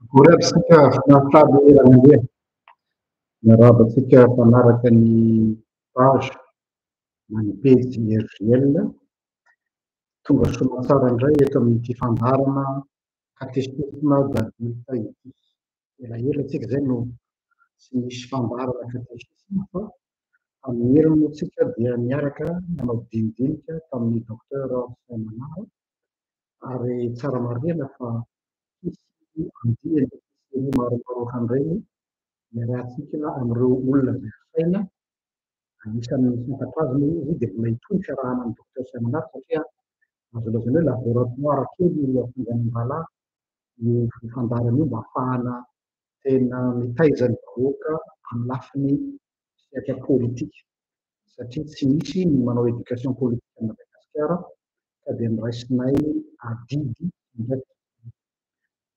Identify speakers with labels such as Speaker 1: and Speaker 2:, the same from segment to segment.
Speaker 1: Goratsika finaritra mandeha miarabantsika mpanaraka ny page na ny pejy RGL tonga soamantsara indray eto amin'ity fandarana katekisma d'adulta ity. Elaela tsika zay no tsy misy fandarana katekisma fa amin'ny heriny moa tsika dia miaraka manao dinidinika tamin'ny docteur Saimanara ary tsara marena fa misy andiany maromaro ohatran'ireny miarahantsika amin'ireo olona izay saina anisan'ny fantatra azy moa izy dia mbola hitony fiarahana amin'ny docteur Saimanara satria azo lazaina hoe laboratoire kely atonga ny rahalahy io fandarana io mba ahafahana tena mitaiza ny vahoaka amin'ny lafiny sehatra politika satria tsy misy ny manao éducation politique amin'ny Madagasikara ka dia niraisinay adidy ndraiky.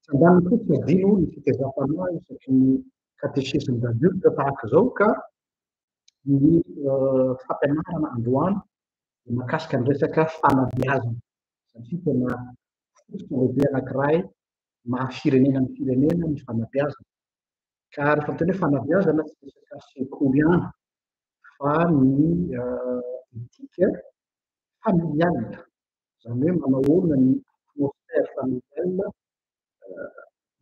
Speaker 1: Tsy andaniny koa tsy adino ny fitezam-panoa isaky ny catéchisme d'adulte tahaka izao ka ny fampianarana androany mahakasika ny resaka fanabeazana satria tena fototra lehibe anankiray maha-firenena ny firenena ny fanabeazana ka rehefa miteny hoe fanabeazana tsy resaka sekoly ihany fa ny etika familiale izany hoe manao ahoana ny atmosphère familiale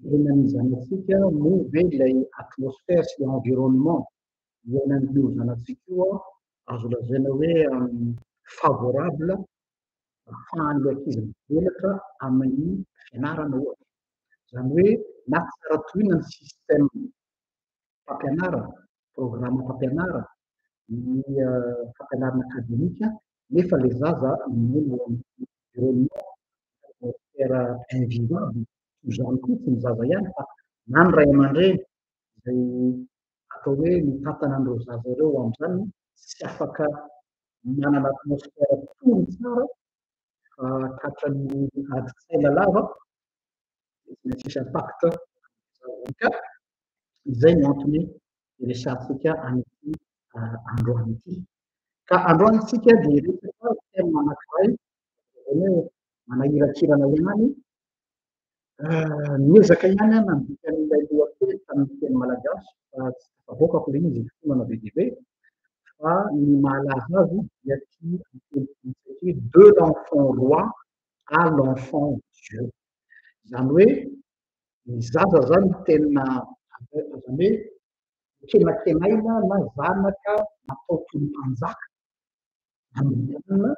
Speaker 1: iainan'ny zanatsika moa ve ilay atmosphère sy environnement iainan'io zanatsika io azo lazaina hoe favorable ahafahan'ilay ankizy mivelatra amin'ny fianarana ohatra. Izany hoe na tsara tohina ny système fampianarana, programme fampianarana, ny fampianarana akademika nefa ilay zaza miaino amin'ny environnement atmosphère invivable izany koa tsy ny zaza ihany fa na ny ray aman-dreny izay atao hoe mitantana an'ireo zaza ireo amin'izany tsy afaka manana atmosphère tony tsara fa tratran'ny adi-tsaina lava tsy maintsy misy impact ka izay no antony iresahantsika an'ity androany ity. Ka androany isika dia resaka thème anankiray izany hoe manahirakirana ihany miezaka ihany nandika an'ilay lohateny tamin'ny teny malagasy fa tsy tafavoakako ilay izy fonana be dia be fa ny mahalaza azy dia ty de l'enfant roi à l'enfant Dieu. Izany hoe ny zaza zany tena zany hoe kenakenaina na zanaka natao tolom-panjaka amin'nyanina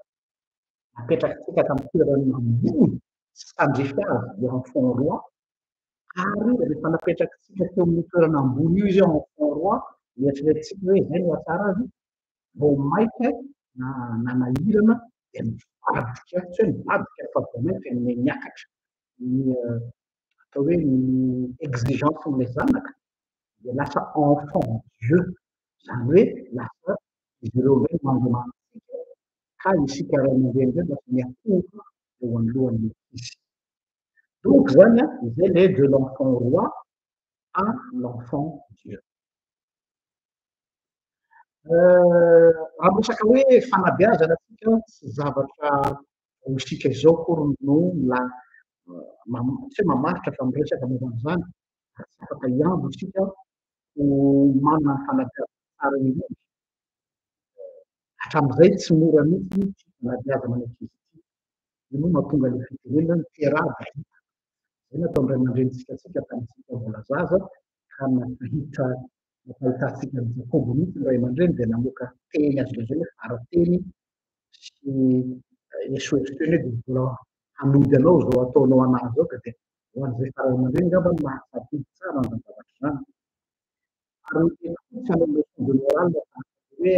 Speaker 1: napetrakantsika tamin'ny toerana ambony sy tandrefy azy le enfant roi ary rehefa napetrakantsika teo amin'ny toerana ambony io izy enfant roi mieritreretintsika hoe izay no atsara azy vao maika na nahirana dia mivadika tsy hoe mivadika fa vao maika ny miakatra ny atao hoe ny exigence n'ilay zanaka dia lasa enfant Dieu izany hoe lasa izy ireo hoe mandomanatsika ka isika ray aman-dreny zay lasa miakohaka eo anolohan'ny izy. Donc zany izay le de l'enfant roi à l'enfant Dieu. Raha resaka hoe fanabeazana atsika tsy zavatra isika izao akory no tsy hoe mamaritra fa miresaka momba an'izany tsy afaka hiambo isika ho manana ny fanabeazana tsara indrindra. Hatramin'izay tsy mora mihitsy tsy fanabeazana ny ankizy ity. Io moa mahatonga ilay fitenenana terada hita. Izay natao ny ray aman-drenintsika atsika tamintsika mbola zaza ka nahitatsika ny Jakobo mihitsy ny ray aman-dreny dia namoaka teny azo lazaina hoe farateny sy SOS teny hoe dia mbola hanody anao izao ataonao anazy zao ka dia ho an'izay ray aman-dreny angamba no mahasafidy tsara an'izany zavatra izany. Ary tena fotsy any amin'ny leçon de morale hoe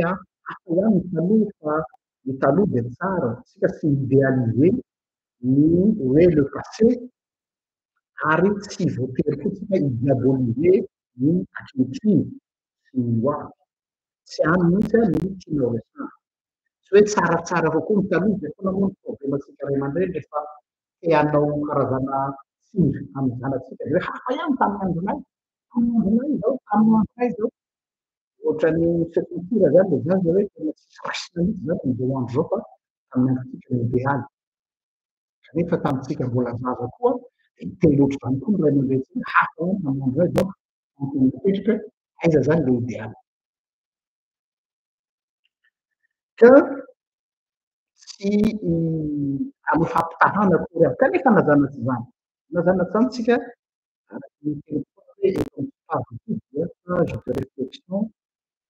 Speaker 1: hafa ihany ny taloha fa ny taloha dia tsara tsika tsy idéaliser ny hoe le passé ary tsy voatery koa tsika idiaboliser ny ankehitriny sy ny hoavy. Tsy hany mihitsy ny tiana ho resahana. Tsy hoe tsaratsara avao koa ny taloha dia foana moa ny problemantsika ray aman-dreny rehefa te hanao karazana tsindry amin'ny zanatsika dia hoe hafa ihany tamin'ny andronay, tamin'ny andronay izao, tamin'ny andronay izao. Ohatran'ny sepulture zany le zaza hoe tena tsisy raisina mihitsy zany amin'izao andro izao fa tamin'ny androntsika no idéaly. Kanefa tamintsika mbola zaza koa telo ohatr'izany koa ny ray aman-dreny hafa mamono zay donc mipetraka aiza zany le idéal ka tsy amy fampitahana akory avy kanefa nazanatsy zany nazanatsy zany tsika ny dia page de réflexion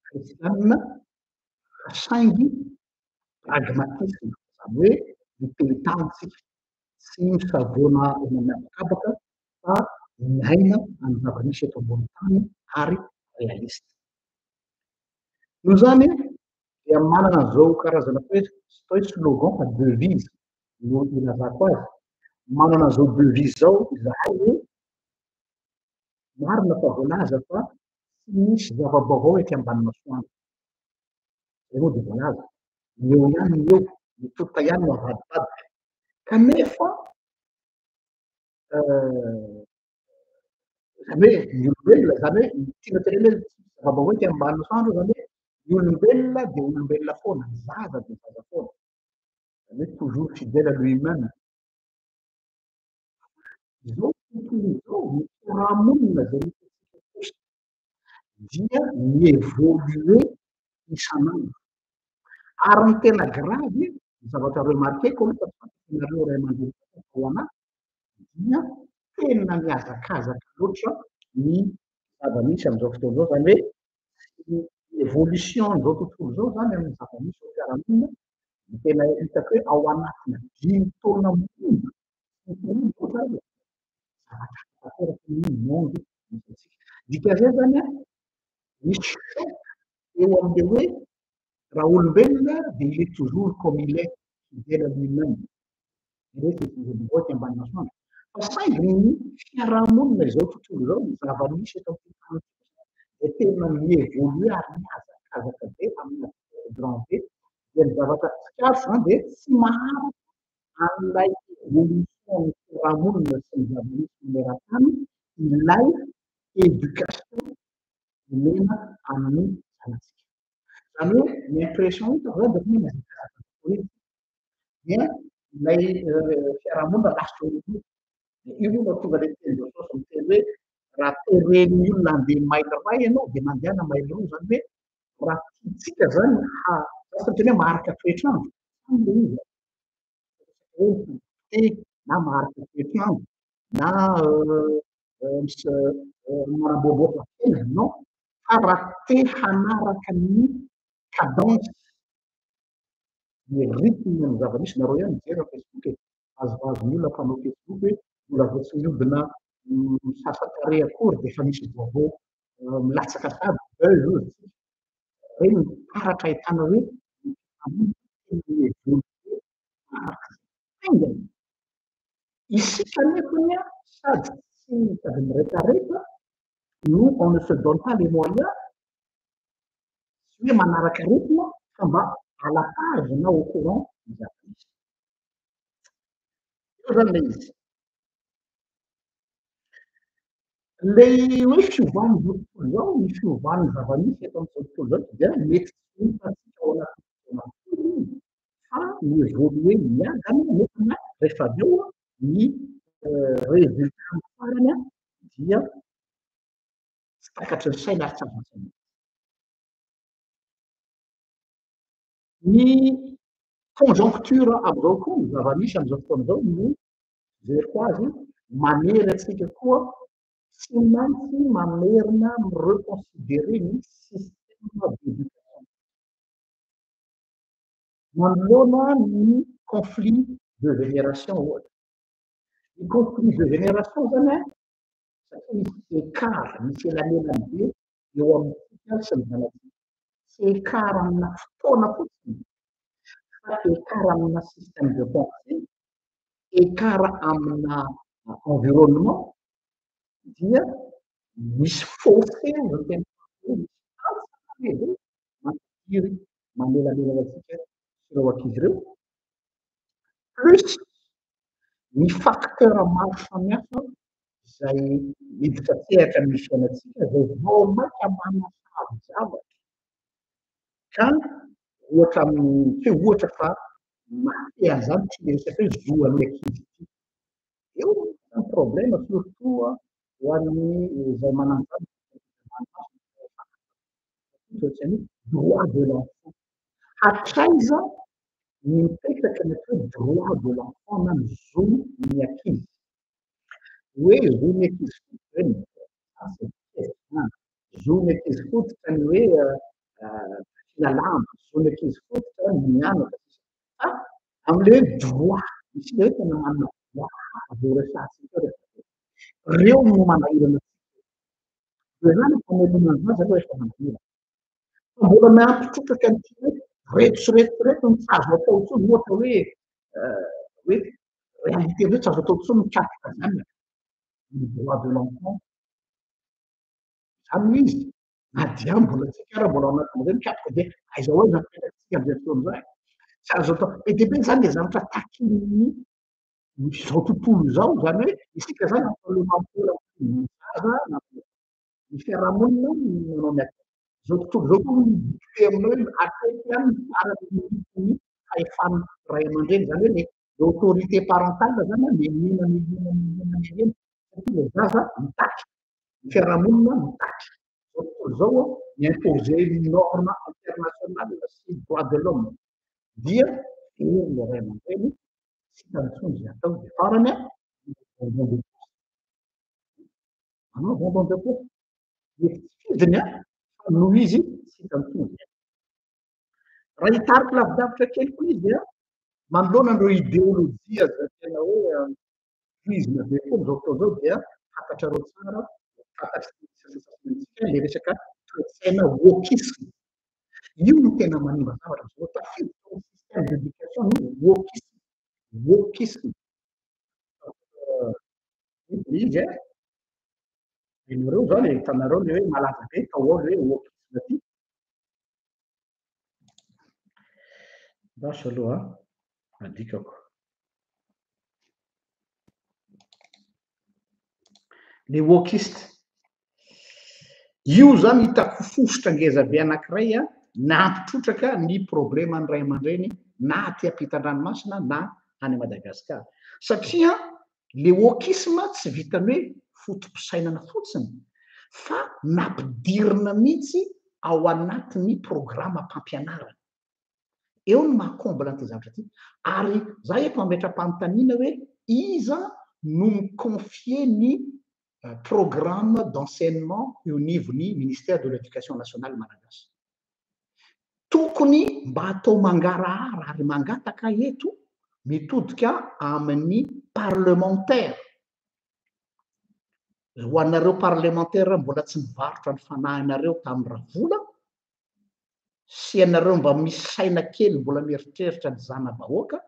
Speaker 1: chrétienne saingy pragmatisme zany hoe miteny-tany tsika tsy misavoana eny miabakabaka fa miaina amy zava-misy eto ambony tany ary réaliste io zany dia manana zao karazana hoe tsy hoe slogan fa devise no ilazako azy manana zao devise zao izahay hoe marina fa voalaza fa tsy misy zava-baovao ety ambany masoandro zay moa de voalaza eo ihany eo mitota ihany no avadibadika kanefa zany hoe ny olombelona zany hoe tiana teneny hoe zava-baovao ety ambany masoandro zany hoe ny olombelona de olombelona foana ny zaza de zaza foana zany hoe toujours fidèle à lui-même zao tontolo zao ny fiarahamonina zay mitatsika kosa dia mievoluer isan'andro ary ny tena gravy ny zavatra remarqueko aloha fa tsy fantatrareo ray aman-dreny ao anahy dia tena miazakazaka loatra ny zava-misy am'izao fotoana zao zany hoe évolution zao tontolo zao zany amin'ny zava-misy ao fiarahamonina ny tena hitako hoe ao anatina 10 taona monja monde dikan'izay zany a misy choc eo am'le hoe raha olombelona de il est toujours comme il est fidèle à lui-même rehefa ety ambany masoandro fa saingy ny fiarahamonina izao tontolo zao ny zava-misy eto am'ty de tena mievoluer ary miazakazaka be amina grand be dia ny zavatra tsikazo zany de tsy maharitra an'ilay évolution ny fiarahamonina sy ny zava-misy maneran-tany ilay éducation omena amin'ny zanatsika zany hoe l'impression hitako zany de hoe miazakazaka tokoa iny dia ilay fiarahamonina lasa olombelona de io moa mahatonga le teny de saosy miteny hoe raha teren'ny olona andeha maily ray ianao de mandehana maily roa zany hoe raha tiatsika zany lasa teny hoe maharitra toetr'andro zany le izy te na maharitra toetr'andro na manamboamboatra tena non fa raha te hanaraka ny cadence ny rythme ny zava-misy nareo ihany mijery Facebook e azovazon'ny olona mpanao Facebook hoe mbola vao tsy miodina misasa-kare akory de efa misy vaovao milatsaka sady buzz ozy reny mitaratra ahitana hoe évoluer araka haingana isika nefany a sady tsy sady miretareta nous on ne se donne pas les moyens tsy hoe manaraka rythme fa mba à la page na au courant ny zava-misy io zany le izy le hoe fiovany zao tontolo zao ny fiovany zava-misy eto am'izao tontolo zao dia mety tsy hitatsika ao anaty fotoana akory izy fa miévoluer miadana nefana rehefa avy eo ny résultat ny farany a dia tsy takatry ny saina ary tsy azo-antsaina ny conjoncture am'izao koa ny zava-misy am'izao fotoana zao no jeriko azy manery atsika koa tsy maintsy mamerina mireconsidérer ny système d'éducation manoloana ny conflit de génération ohatra ny conflit de génération zany a satria misy écart misy elanelany be eo amintsika sy ny zanatsika tsy écart amina fotoana fotsiny fa écart amina système de pensée écart amina environnement dia misy fossé zany tena misy altsaka lehibe mampiry manelanelana atsika sy ireo ankizy ireo plus ny facteur maro samihafa zay miditra sehatra amin'ny fiainatsika zay vao mainka manasavy zavatra ka ohatra amin'ny tsy hoe ohatra fa mahate an'izany tsy miresaka hoe zo an'ny ankizy ity eo un problème surtout ho an'ny zay mananjany droit de l'enfant. Hatraiza ny mipetraka ny atao hoe droit de l'enfant na ny zo ny ankizy. Hoe zo ny ankizy fotsy reny zo ny ankizy fototra ny hoe filalàna, zo ny ankizy fototra ny mianatra. Fa am'le hoe droit, misy le hoe tena manana droit aveo resahantsika rehefa reo no manahirana antsika. Zany famelomana azy aloha efa manahirana. Fa mbola mampitrotraka an'ity hoe reto sy reto reto no tsy azo atao intsony ohatra hoe réalité reo tsy azo atao intsony mikapoka zany ny droit de l'enfant. Zany izy na dia mbola tsika ary mbola ao anatin'izay mikapoka dia aiza ho aiza mipetrakantsika am'zay fotoana izay. Tsy azo atao be dia be zany le zavatra takin'ny zao tontolo zao zany hoe isika zany ampahaleovam-pela ny zaza na ny fiarahamonina manao ny zao tontolo zao koa dikté aminao hoe atreto ihany ny farany ny fahefana ray aman-dreny zany hoe l'autorité parentale zany mienina satria le zaza mitaky, ny fiarahamonina mitaky. Zao tontolo zao mi-imposer une norme internationale sy droit de l'homme dia le ray aman-dreny tsy tantsony zay atao de farany manao bonbon de poche mety tsy fidiny fa noho izy tsy tantsony. Raha hitarika lavidavitra kely koa izy manoloana an'ireo idéologia zay tena hoe cuisme be koa am'zao fotoana zao dia fantatrareo tsara, fantatry le resaka toe-tsaina wokisme. Io no tena manimba zavatra zao tafiditra ao système d'éducation ny wokisme, wokisme. Izy ianareo zao le hitanareo le hoe malaza be tao ao le hoe wokisme ty. Basy aloha adikako. Le wokiste io zany hitako fosotra ngeza be anankiray na hampitrotraka ny problème ny ray aman-dreny na aty ampitan-dranomasina na any Madagasikara. Satria le wokisme tsy vitany hoe fotom-pisainana fotsiny fa nampidirina mihitsy ao anatin'ny programa mpampianarana. Eo no maha-comble an'ity zavatra ty. Ary za eto mametra-panontaniana hoe iza no mi-confier ny programme d'enseignement eo nivon'ny ministère de l'éducation nationale malagasy. Tokony mba atao mangarahara ary mangataka eto mitodika amin'ny parlementaire. Ho anareo parlementaire mbola tsy mivarotra ny fanahinareo tamin'ny Ravola sy ianareo mba misy saina kely mbola mieritreritra ny zana-bahoaka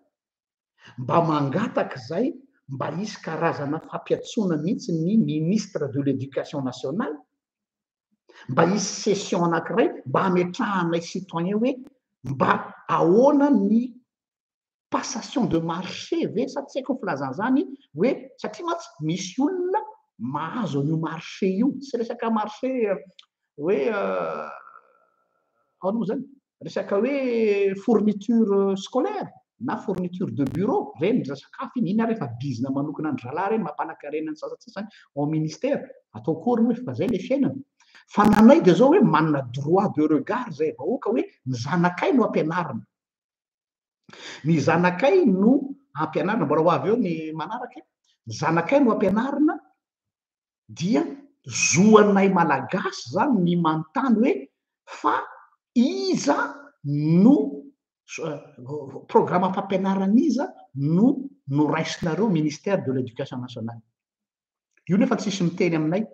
Speaker 1: mba mangataka zay mba hisy karazana fampiatsoana mihitsy ny ministre de l'éducation nationale, mba hisy session anankiray mba hametrahanay citoyen hoe mba ahoana ny passation de marché ve sa tsy haiko ny filazana zany hoe satria matsy misy olona mahazo an'io marché io tsy resaka marché hoe ao moa zany resaka hoe fourniture scolaire na fourniture de bureau reny sakafo iny ary efa bizina manokana ny zalahy reny mampanakarena ny sasatsasany ao ministère atao akory hoe fa zay le fiainana. Fa nanay de zao hoe manana droit de regard zay vahoaka hoe ny zanakay no ampianarina, ny zanakay no ampianarina mbola ho avy eo ny manaraka ny zanakay no ampianarina dia zoanay malagasy zany ny manontany hoe fa iza no programme fampianarana iza no noraisinareo ministère de l'éducation nationale. Io nefa tsisy miteny aminay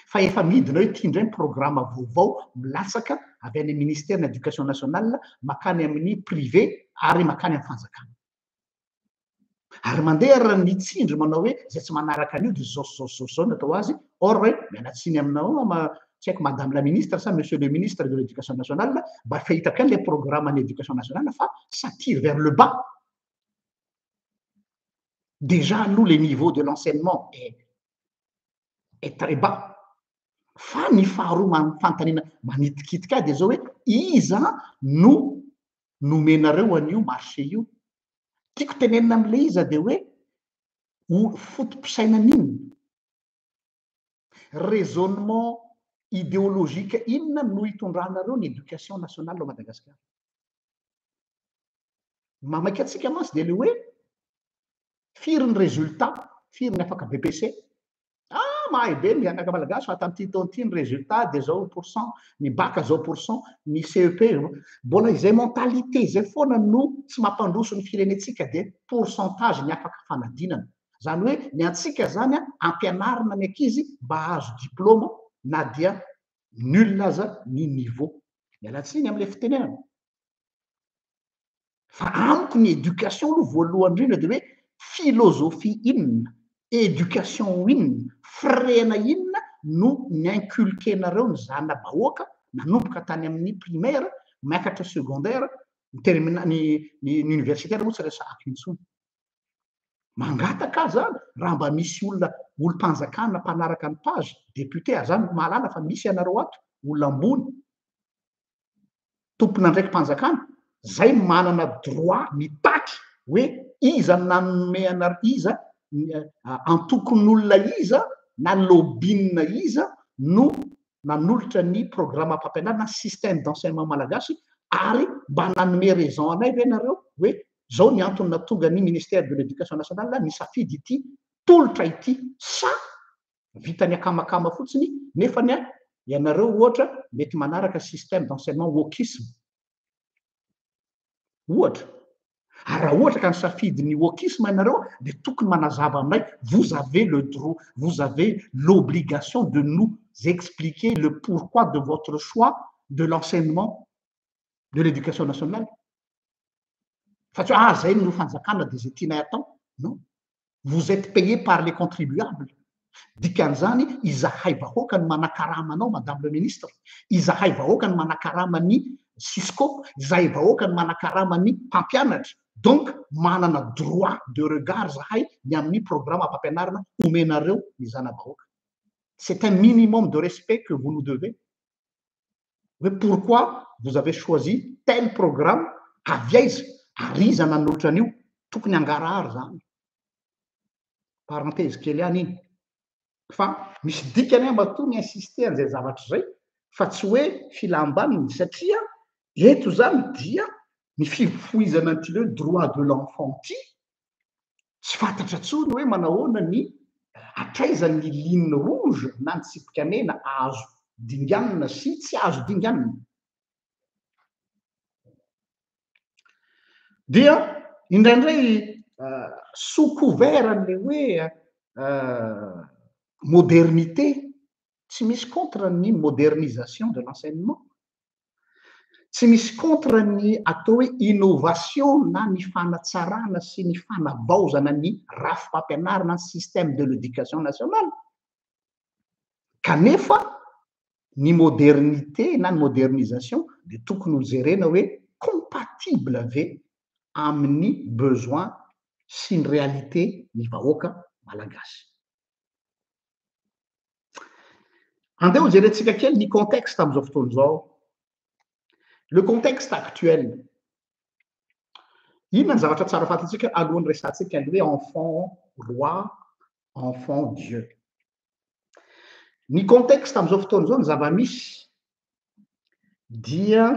Speaker 1: fa efa midina hoe ty indray programme vaovao milatsaka avy any ministère de l'éducation nationale makany amin'ny privé ary makany amin'ny fanjakana. Ary mandeha raha nitsindry manao hoe zay tsy manaraka an'io de zao natao azy or hoe mialatsiny aminao tsy haiko madame la ministre sa monsieur le ministre de l'éducation nationale mba fahitako any le programme en éducation nationale fa ça tire vers le bas. Déjà nous le niveau de l'enseignement est très bas. Fa ny faharoa fanontaniana manitikitika de zao hoe iza no nomenareo an'io marché io. Tiako tenenina am'le iza de hoe fotom-pisainan'inona raisonnement idéologique inona no hitondranareo ny éducation nationale ao Madagasikara. Mamaky atsika mantsy de le hoe firy ny résultat, firy ny afaka BPC. Mahay be mianaka malagasy fa tamin'ity taona ity ny résultat de zao pourcent, ny bac zao pourcent, ny CEP mbola izay mentalité izay foana no tsy mampandroso ny firenetsika de pourcentage ny afaka fanadinana. Zany hoe ny antsika zany ampianarina ny ankizy mba hahazo diplôma na dia nul aza ny niveau. Mialatsiny amin'ilay fitenenana. Fa amiko ny éducation aloha voalohany indrindra de hoe philosophie inona, éducation inona, frena inona no ny inculquenareo ny zana-bahoaka nanomboka tany amin'ny primaire miakatra secondaire ny universitaire moa tsy resahako intsony. Mangataka zany raha mba misy olom-panjakana mpanaraka ny page député zany mahalala fa misy ianareo ato olona ambony tompona ndraiky mpanjakana zay manana droit mitaky hoe iza nanome iza antokon'olona iza na lobbyna iza no nanolotra ny programme ampampianarana système d'enseignement malagasy ary mba nanome raison anay ve nareo hoe zao ny antony natonga ny ministère de l'éducation nationale ny safidy ity tolotra ity sa vitany akamakama fotsiny nefa ny ianareo ohatra mety manaraka système d'enseignement wokisme ohatra. Raha ohatra ka ny safidy ny wokisme ianareo de tokony manazava aminay vous avez le droit, vous avez l'obligation de nous expliquer le pourquoi de votre choix de l'enseignement de l'éducation nationale. Fa tsy zay no fanjakana de zay tianay atao. Non, vous êtes payé par les contribuables. Dikan'izany izahay vahoaka ny manakarama anao madame le ministre, izahay vahoaka ny manakarama ny Cisco, izahay vahoaka ny manakarama ny mpampianatra. Donc manana droit de regard zahay ny amin'ny programme ampampianarana omenareo ny zana-bahoaka. C'est un minimum de respect que vous nous devez. Mais pourquoi vous avez choisi tel programme avy aiza ariza nanolotra an'io tokony angarahary zany. Parenthèse kely any iny. Fa misy dikany matoa ny insister an'izay zavatra zay fa tsy hoe filambaniny satria eto zany dia ny fifoizana an'ity le droit de l'enfant ty tsy fantatra tsony hoe manahoana ny atraizan'ny ligne rouge na ny tsipika mena azo dinganina sy tsy azo dinganina. Dia indraindray sous couvert an'le hoe modernité, tsy misy contre ny modernisation de l'enseignement, tsy misy contre ny atao hoe innovation na ny fanatsarana sy ny fanavaozana ny rafim-pampianarana ny système de l'éducation nationale. Kanefa ny modernité na ny modernisation de tokony ho jerena hoe compatible ave amin'ny besoin sy ny réalité ny vahoaka malagasy. Andeha ho jerentsika kely ny contexte am'izao fotoana zao. Le contexte actuel. Inona ny zavatra tsara fantatsika alohan'ny resantsika ny hoe enfant roi, enfant Dieu. Ny contexte am'izao fotoana zao ny zava-misy dia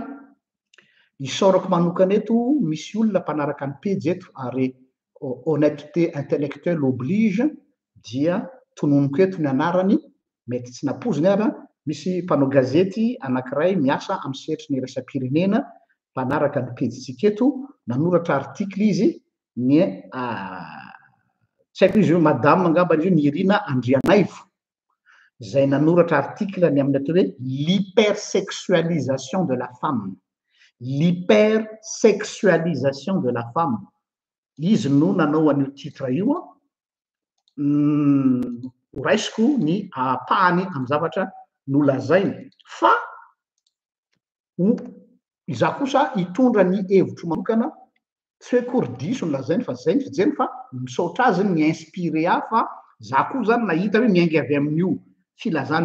Speaker 1: isaorako manokana eto misy olona mpanaraka ny pejy eto ary honnêteté intellectuelle oblige dia tononoko eto ny anarany mety tsy napoziny ara misy mpanao gazety anankiray miasa amin'ny sehatry ny raisam-pirenena mpanaraka ny pejitsika eto nanoratra article izy ny tsy haiko izy hoe madame angamba izy ny Irina Andrianaivo zay nanoratra article ny amin'ny atao hoe l'hypersexualisation de la femme. L'hypersexualisation de la femme. Izy no nanao an'io titre io raisiko ny ahapahany amin'ny zavatra nolazainy fa iza kosa hitondra ny hevitro manokana tsy hoe kory diso nolazainy fa zay ny fijeriny fa misaotra azy ny inspiré fa za koa zany nahita hoe miainga avy amin'io filazana